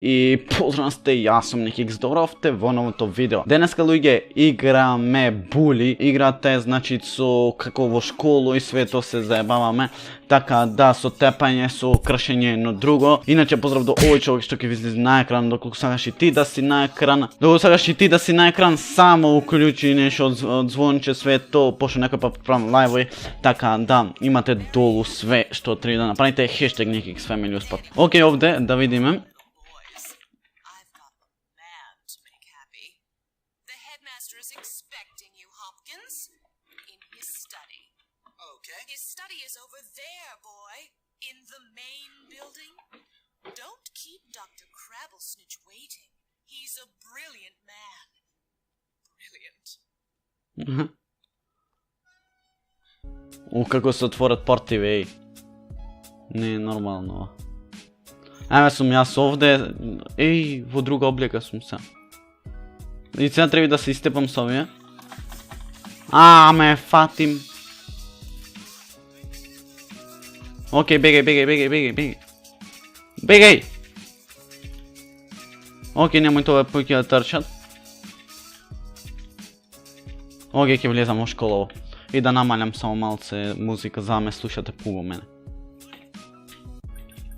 И поздрав сте, јас сум Никикс, добро овте во новото видео. Денеска луѓе играме були. Играта е значи со како во школу и све тоа се заебаваме. Така да, со тепање, со кршење едно друго. Иначе поздрав до овој човек што ќе ви излезе на екран, доколку сакаш и ти да си на екран. Доколку сакаш и ти да си на екран, само уклучи нешто од звонче, све тоа, пошто некој пат правам лајвови. Така да, имате долу све што треба да направите, хештег Никикс Family Uspad. Океј, овде да видиме. Is expecting you, Hopkins, in his study. Okay. His study is over there, boy, in the main building. Don't keep Dr. Crabblesnitch waiting. He's a brilliant man. Brilliant. Како се отворат портиве, еј. Не е нормално. Еве сум јас овде, еј, во друга облека сум се. И сега треба да се истепам со овие. Ме фатим. Океј, бегај. Бегај! Океј, немој тоа поќе да трчат. Океј, ќе влезам во школово. И да намалям само малце музика за да ме слушате пуго мене.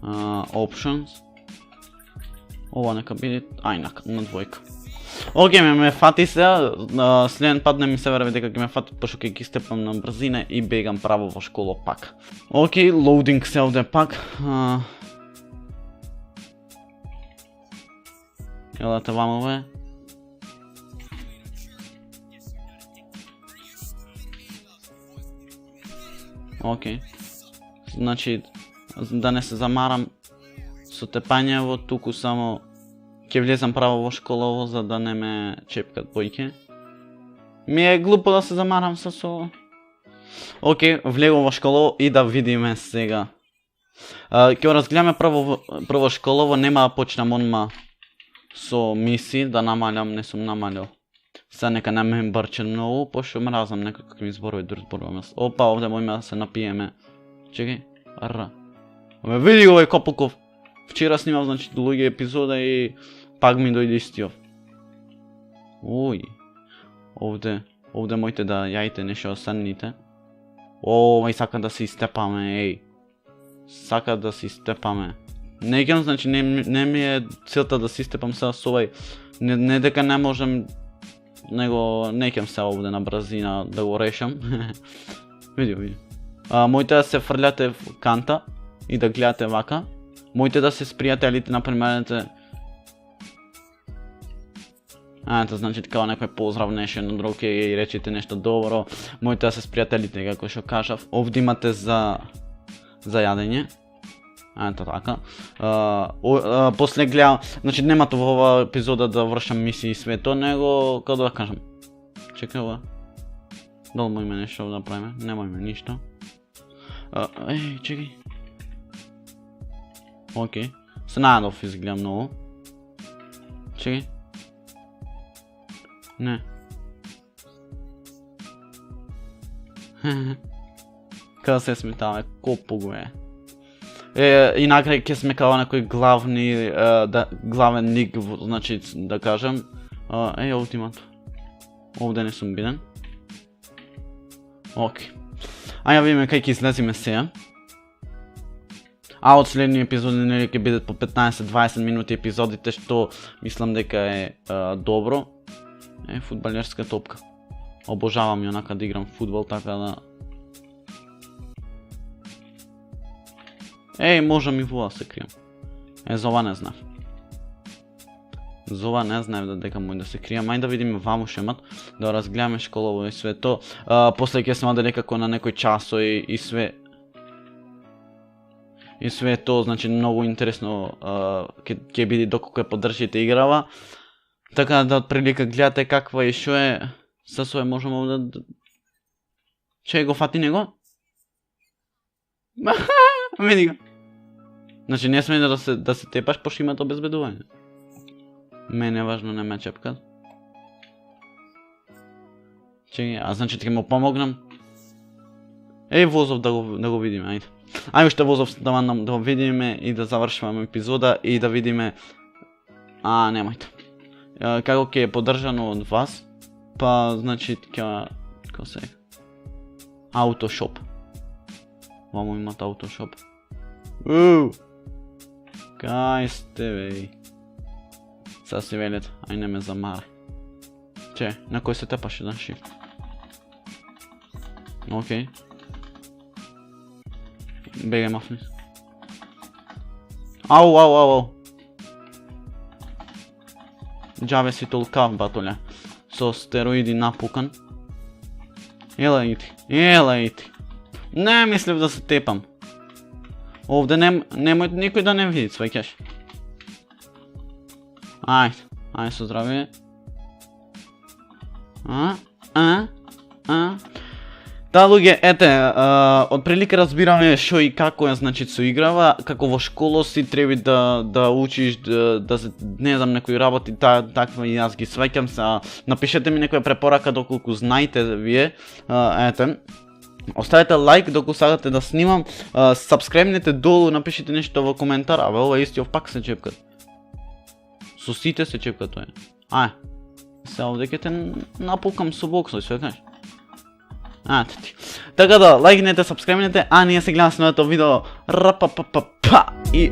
Options. Ова нека биде, на двојка. Океј, ме фати се, следен пат не ми се верови дека ќе ме фатат, пошто ќе ги степам на брзина и бегам право во школа пак. Океј, лоудинг се овде пак. Елате вамове. Океј. Значи, да не се замарам со тепањево, туку само ќе влезам право во школово за да не ме чепкат бојке. Ми е глупо да се замарам со... Океј, влегов во школово и да видиме сега. Ќе разгледаме прво школово, нема да почнам онма со миси, да намалям, не сум намалил. Сега нека не ме брчен многу, пошто мразам некакви зборови, дури зборувам. Опа, овде мојме да се напиеме. Чекај, види го овој Копелков. Вчера снимав, значи, луѓе епизода и пак ми дојде истиот. Ој. Овде моите да јаите нешто останите. Мај сака да се истепаме, еј. Сака да се истепаме. Не ќам, значи, не ми е целта да се истепам сега со овај. Не дека не можем, него не ќам сега овде на брзина да го решам. Види. Моите да се фрљате в канта и да гледате вака. Моите да се с пријателите, например, ето, значи така некој поздрав нешто на друг и речете нешто добро. Моите да се с пријателите, како што кажав. Овде имате за јадење. Ето така. После гледам, значи немато во ова епизода да вршам мисии и све тоа, него, како да кажам. Чекај ова. Дали има нешто да правиме? Нема има ништо. Чекај. Океј. Се најадов изгледам многу. Чекај. Не. Као се сметаме, копо го е. И накрај ќе сме као некој главен ник, значи да кажем. Овде имат. Овде не сум биден. Океј. Аја видиме кај ќе излезиме сега. Од следни епизоди нели ќе бидат по 15-20 минути епизодите, што мислам дека е добро. Фудбалерска топка. Обожавам онака да играм фудбал, така да... Можам и во да се кријам. За ова не знав. За ова не знаев дека мој да се кријам. Ајде да видиме ваму шемат, да разгледаме школово и све тоа. После ќе сме оде некако на некој часо и све. И све тоа, значи, многу интересно ќе биде доколку ја поддржите играва. Така да отприлика гледате каква и шо е. Со свој можеме да... Че го фати него? Види го. Значи не сме да се тепаш, пошто имат обезбедување. Мене е важно, не ме чепкат. Чекај, значи ќе му помогнам. Возов да го видиме, ајде. Ајде уште возов да видиме и да завршуваме епизода и да видиме Немајте. Како ќе е поддржано од вас, па значи како се аутошоп. Вамо имат аутошоп. Кај сте бе? Сега си велят, ај не ме замари. Че, на кој се тепаше, да, shift? Окей. Бегај мафнис. Ау. Джаве си толкав, батоле. Со стероиди напукан. Ела ити. Не мислев да се тепам. Овде немој никој да не види, сваќаш. Ајде со здравие. Да, луѓе, ете, од прилика разбираме шо и како е, значи, со играва, како во школа си треби да учиш, да се, не знам, некои работи, таква и јас ги сваќам се, напишете ми некоја препорака доколку знаете вие, ете. Оставете лайк доколку сакате да снимам, сабскрајбнете долу, напишете нешто во коментар, абе ова истиот пак се чепкат. Со сите се чепкат тоа. Се овде ќе те напукам со боксој, све кажеш. Така да, лайкнете, сабскрајбнете, ние се гледаме с новото видео. И